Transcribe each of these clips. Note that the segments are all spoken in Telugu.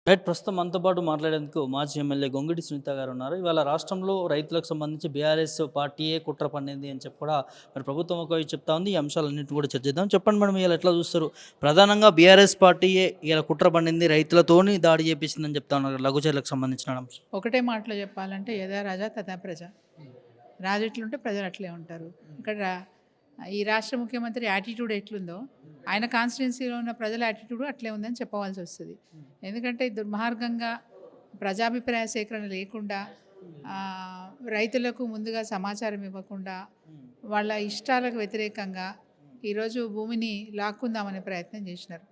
రైట్. ప్రస్తుతం మనతో పాటు మాట్లాడేందుకు మాజీ ఎమ్మెల్యే గొంగిడి సునీత గారు ఉన్నారు. ఇవాళ రాష్ట్రంలో రైతులకు సంబంధించి బీఆర్ఎస్ పార్టీయే కుట్ర పన్నింది అని చెప్పి కూడా మరి ప్రభుత్వం ఒక వైపు చెప్తా ఉంది. ఈ అంశాలన్నింటిని కూడా చర్చిద్దాం. చెప్పండి మేడం, ఇవాళ ఎట్లా చూస్తారు? ప్రధానంగా బీఆర్ఎస్ పార్టీయే ఇలా కుట్ర పన్నింది, రైతులతోని దాడి చేపించిందని చెప్తా ఉన్నారు లఘుచర్లకు సంబంధించిన అంశం. ఒకటే మాటలో చెప్పాలంటే యథా రాజా తథా ప్రజ. రాజు ఎట్లుంటే ప్రజలు అట్లే ఉంటారు. ఇక్కడ ఈ రాష్ట్ర ముఖ్యమంత్రి యాటిట్యూడ్ ఎట్లుందో ఆయన కాన్స్టిట్యున్సీలో ఉన్న ప్రజల యాటిట్యూడ్ అట్లే ఉందని చెప్పవలసి వస్తుంది. ఎందుకంటే దుర్మార్గంగా ప్రజాభిప్రాయ సేకరణ లేకుండా, రైతులకు ముందుగా సమాచారం ఇవ్వకుండా, వాళ్ళ ఇష్టాలకు వ్యతిరేకంగా ఈరోజు భూమిని లాక్కుందామనే ప్రయత్నం చేసినారు.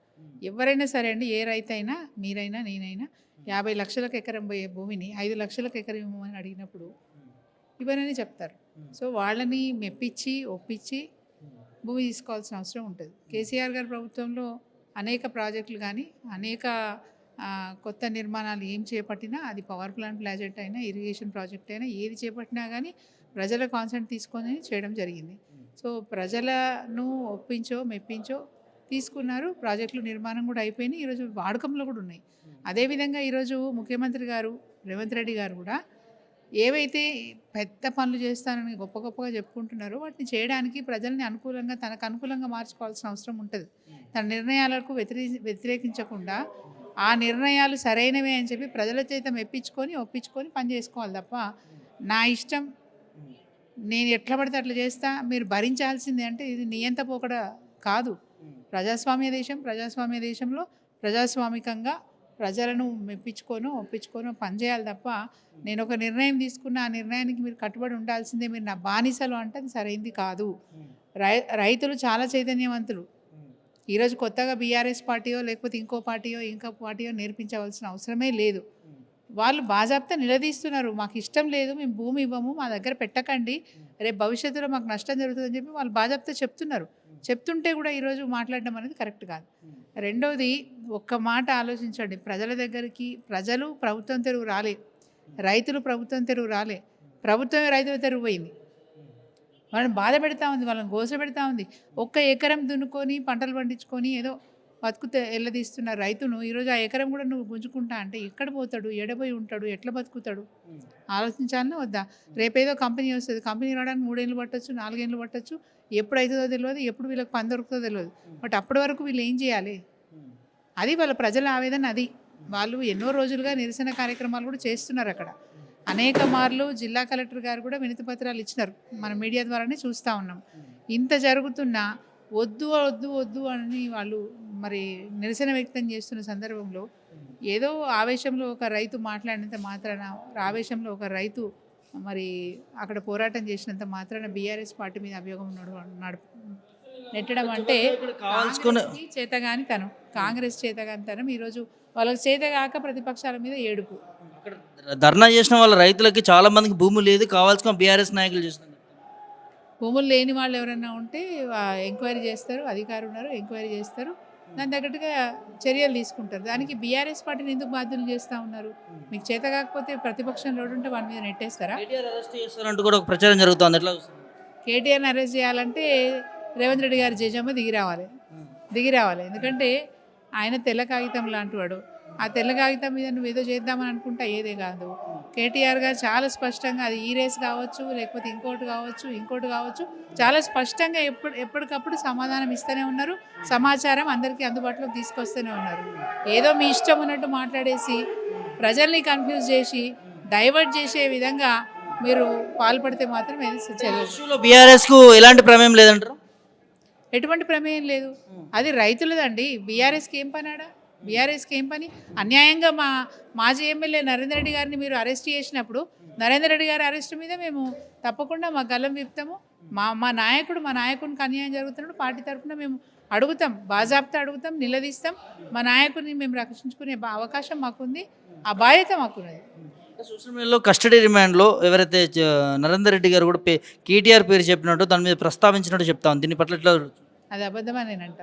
ఎవరైనా సరే అండి, ఏ రైతైనా, మీరైనా, నేనైనా 50 లక్షలకు ఎకరం పోయే భూమిని 5 లక్షలకు ఎకరం ఇవ్వమని అడిగినప్పుడు ఇవ్వనని చెప్తారు. సో వాళ్ళని మెప్పించి ఒప్పించి భూమి తీసుకోవాల్సిన అవసరం ఉంటుంది. కేసీఆర్ గారి ప్రభుత్వంలో అనేక ప్రాజెక్టులు కానీ, అనేక కొత్త నిర్మాణాలు ఏం చేపట్టినా, అది పవర్ ప్లాంట్ ప్రాజెక్ట్ అయినా, ఇరిగేషన్ ప్రాజెక్ట్ అయినా, ఏది చేపట్టినా కానీ ప్రజల కాన్సెంట్ తీసుకొని చేయడం జరిగింది. సో ప్రజలను ఒప్పించో మెప్పించో తీసుకున్నారు. ప్రాజెక్టులు నిర్మాణం కూడా అయిపోయినాయి, ఈరోజు వాడకంలో కూడా ఉన్నాయి. అదేవిధంగా ఈరోజు ముఖ్యమంత్రి గారు రేవంత్ రెడ్డి గారు కూడా ఏవైతే పెద్ద పనులు చేస్తానని గొప్ప గొప్పగా చెప్పుకుంటున్నారో వాటిని చేయడానికి ప్రజల్ని అనుకూలంగా, తనకు అనుకూలంగా మార్చుకోవాల్సిన అవసరం ఉంటుంది. తన నిర్ణయాలకు వ్యతిరేకించకుండా ఆ నిర్ణయాలు సరైనవే అని చెప్పి ప్రజల చేత మెప్పించుకొని ఒప్పించుకొని పని చేసుకోవాలి తప్ప, నా ఇష్టం నేను ఎట్లా పడితే అట్లా చేస్తా, మీరు భరించాల్సిందే అంటే ఇది నియంత పోకడ కాదు. ప్రజాస్వామ్య దేశం. ప్రజాస్వామ్య దేశంలో ప్రజాస్వామికంగా ప్రజలను మెప్పించుకోను ఒప్పించుకోను పనిచేయాలి తప్ప, నేను ఒక నిర్ణయం తీసుకున్న ఆ నిర్ణయానికి మీరు కట్టుబడి ఉండాల్సిందే, మీరు నా బానిసలు అంటే అది సరైంది కాదు. రైతులు చాలా చైతన్యవంతులు. ఈరోజు కొత్తగా బీఆర్ఎస్ పార్టీయో లేకపోతే ఇంకో పార్టీయో నేర్పించవలసిన అవసరమే లేదు. వాళ్ళు బాజాప్తా నిలదీస్తున్నారు. మాకు ఇష్టం లేదు, మేము భూమి ఇవ్వము, మా దగ్గర పెట్టకండి, రేపు భవిష్యత్తులో మాకు నష్టం జరుగుతుందని చెప్పి వాళ్ళు బాజాప్తా చెప్తున్నారు. చెప్తుంటే కూడా ఈరోజు మాట్లాడడం అనేది కరెక్ట్ కాదు. రెండోది, ఒక్క మాట ఆలోచించండి. ప్రజల దగ్గరికి ప్రజలు ప్రభుత్వం తెరువు రాలే, రైతులు ప్రభుత్వం తెరువు రాలే, ప్రభుత్వమే రైతుల తెరువు పోయింది. వాళ్ళని బాధ పెడతా ఉంది, వాళ్ళని గోస పెడతా ఉంది. ఒక్క ఎకరం దున్నుకొని పంటలు పండించుకొని ఏదో బతుకుతే ఎల్లదీస్తున్న రైతును ఈరోజు ఆ ఎకరం కూడా నువ్వు గుంజుకుంటా అంటే ఎక్కడ పోతాడు, ఎడబోయి ఉంటాడు, ఎట్లా బతుకుతాడు? ఆలోచించాలని వద్దా? రేపేదో కంపెనీ వస్తుంది, కంపెనీ రావడానికి 3 ఏళ్ళు పట్టచ్చు, 4 ఏళ్ళు పట్టచ్చు, ఎప్పుడు అవుతుందో తెలియదు, ఎప్పుడు వీళ్ళకి పని దొరుకుతుందో తెలియదు. బట్ అప్పటి వరకు వీళ్ళు ఏం చేయాలి? అది వాళ్ళ ప్రజల ఆవేదన. అది వాళ్ళు ఎన్నో రోజులుగా నిరసన కార్యక్రమాలు కూడా చేస్తున్నారు. అక్కడ అనేక మార్లు జిల్లా కలెక్టర్ గారు కూడా వినతి పత్రాలు ఇచ్చినారు, మన మీడియా ద్వారానే చూస్తూ ఉన్నాం. ఇంత జరుగుతున్నా వద్దు వద్దు వద్దు అని వాళ్ళు మరి నిరసన వ్యక్తం చేస్తున్న సందర్భంలో ఏదో ఆవేశంలో ఒక రైతు మాట్లాడినంత మాత్రాన, ఆవేశంలో ఒక రైతు మరి అక్కడ పోరాటం చేసినంత మాత్రాన బీఆర్ఎస్ పార్టీ మీద అభియోగం నెట్టడం అంటే చేతగాని తనం, కాంగ్రెస్ చేతగాని తనం. ఈరోజు వాళ్ళకి చేతగాక ప్రతిపక్షాల మీద ఏడుపు. ధర్నా చేసిన వాళ్ళ రైతులకి చాలా మందికి భూమి లేదు, కావాల్సిన బీఆర్ఎస్ నాయకులు చేస్తున్నారు. భూములు లేని వాళ్ళు ఎవరైనా ఉంటే ఎంక్వైరీ చేస్తారు, అధికారులు ఉన్నారు, ఎంక్వైరీ చేస్తారు, దాని తగ్గట్టుగా చర్యలు తీసుకుంటారు. దానికి బీఆర్ఎస్ పార్టీని ఎందుకు బాధ్యులు చేస్తూ ఉన్నారు? మీకు చేత కాకపోతే ప్రతిపక్షంలో ఉంటే వాడి మీద నెట్టేస్తారా? ప్రచారం జరుగుతుంది. కేటీఆర్ని అరెస్ట్ చేయాలంటే రేవంత్ రెడ్డి గారి జేజమ్మ దిగి రావాలి. ఎందుకంటే ఆయన తెల్ల కాగితం లాంటి వాడు. ఆ తెల్ల కాగితం మీద నువ్వు ఏదో చేద్దామని అనుకుంటా ఏదే కాదు. కేటీఆర్ గారు చాలా స్పష్టంగా, అది ఈ రేస్ కావచ్చు, లేకపోతే ఇంకోటి కావచ్చు, చాలా స్పష్టంగా ఎప్పటికప్పుడు సమాధానం ఇస్తూనే ఉన్నారు. సమాచారం అందరికీ అందుబాటులోకి తీసుకొస్తూనే ఉన్నారు. ఏదో మీ ఇష్టం ఉన్నట్టు మాట్లాడేసి ప్రజల్ని కన్ఫ్యూజ్ చేసి డైవర్ట్ చేసే విధంగా మీరు పాల్పడితే మాత్రం బీఆర్ఎస్కు ఎలాంటి ప్రమేయం లేదంటారు? ఎటువంటి ప్రమేయం లేదు. అది రైతులదండి. బీఆర్ఎస్కి ఏం పని ఆడ? బీఆర్ఎస్కి ఏం పని? అన్యాయంగా మాజీ ఎమ్మెల్యే నరేందర్ రెడ్డి గారిని మీరు అరెస్ట్ చేసినప్పుడు నరేందర్ రెడ్డి గారి అరెస్ట్ మీద మేము తప్పకుండా మా గల్లం విప్తాము. మా నాయకునికి అన్యాయం జరుగుతున్నప్పుడు పార్టీ తరఫున మేము అడుగుతాం, బాజాప్తా అడుగుతాం, నిలదీస్తాం. మా నాయకుడిని మేము రక్షించుకునే అవకాశం మాకుంది, ఆ బాధ్యత మాకున్నది. సోషల్ మీడియాలో కస్టడీ రిమాండ్లో ఎవరైతే నరేందర్ రెడ్డి గారు కూడా కేటీఆర్ పేరు చెప్పినట్టు దాని మీద ప్రస్తావించినట్టు చెప్తాను, దీన్ని పట్ల ఎట్లా? అది అబద్ధమని నేనంట,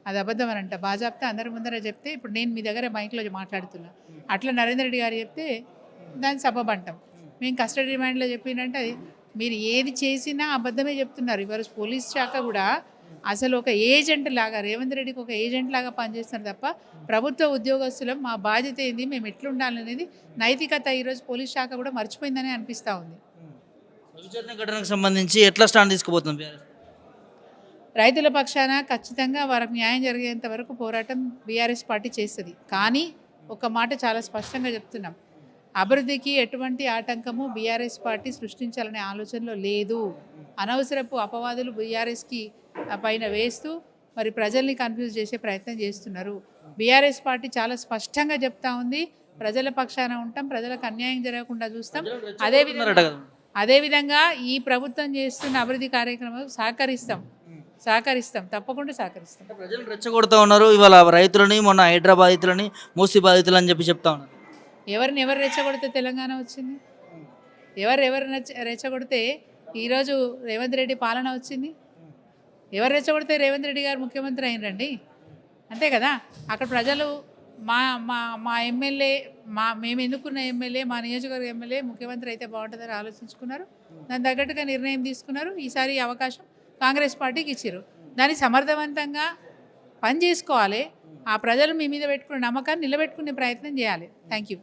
అది అబద్ధమనంట. బాజాప్తా అందరి ముందర చెప్తే, ఇప్పుడు నేను మీ దగ్గర మైక్లో మాట్లాడుతున్నా, అట్లా నరేందర్ రెడ్డి గారు చెప్తే దాన్ని సబబంటాం. మేము కస్టడీ రిమాండ్లో చెప్పిందంటే అది మీరు ఏది చేసినా అబద్ధమే చెప్తున్నారు. ఇవాళ పోలీస్ శాఖ కూడా అసలు ఒక ఏజెంట్ లాగా రేవంత్ రెడ్డికి ఒక ఏజెంట్ లాగా పనిచేస్తున్నారు తప్ప ప్రభుత్వ ఉద్యోగస్తులం మా బాధ్యత ఏంది, మేము ఎట్లుండాలనేది నైతికత ఈరోజు పోలీస్ శాఖ కూడా మర్చిపోయిందని అనిపిస్తూ ఉంది. విచారణ ఘటనకు సంబంధించి ఎట్లా స్టాండ్ తీసుకుపోతుంది బీఆర్ఎస్? రైతుల పక్షాన ఖచ్చితంగా వారికి న్యాయం జరిగేంత వరకు పోరాటం బీఆర్ఎస్ పార్టీ చేస్తుంది. కానీ ఒక మాట చాలా స్పష్టంగా చెప్తున్నాం, అభివృద్ధికి ఎటువంటి ఆటంకము బీఆర్ఎస్ పార్టీ సృష్టించాలనే ఆలోచనలో లేదు. అనవసరపు అపవాదులు బీఆర్ఎస్కి పైన వేస్తూ మరి ప్రజల్ని కన్ఫ్యూజ్ చేసే ప్రయత్నం చేస్తున్నారు. బీఆర్ఎస్ పార్టీ చాలా స్పష్టంగా చెప్తా ఉంది, ప్రజల పక్షాన ఉంటాం, ప్రజలకు అన్యాయం జరగకుండా చూస్తాం. అదేవిధంగా ఈ ప్రభుత్వం చేస్తున్న అభివృద్ధి కార్యక్రమాలు సహకరిస్తాం, తప్పకుండా సహకరిస్తాం. ప్రజలు రెచ్చగొడుతూ ఉన్నారు ఇవాళ రైతులని, మొన్న హైడ్రా బాధితులని, మూసి బాధితులు అని చెప్తా ఉన్నారు. ఎవరు రెచ్చగొడితే తెలంగాణ వచ్చింది? ఎవరు రెచ్చగొడితే ఈరోజు రేవంత్ రెడ్డి పాలన వచ్చింది? ఎవరు రెచ్చగొడితే రేవంత్ రెడ్డి గారు ముఖ్యమంత్రి అయినరండి? అంతే కదా. అక్కడ ప్రజలు మా మా మా ఎమ్మెల్యే, మేము ఎన్నుకున్న ఎమ్మెల్యే, మా నియోజకవర్గ ఎమ్మెల్యే ముఖ్యమంత్రి అయితే బాగుంటుందని ఆలోచించుకున్నారు. దాని తగ్గట్టుగా నిర్ణయం తీసుకున్నారు. ఈసారి ఈ అవకాశం కాంగ్రెస్ పార్టీకి ఇచ్చారు. దాన్ని సమర్థవంతంగా పని చేసుకోవాలి. ఆ ప్రజలు మీ మీద పెట్టుకున్న నమ్మకాన్ని నిలబెట్టుకునే ప్రయత్నం చేయాలి. Thank you.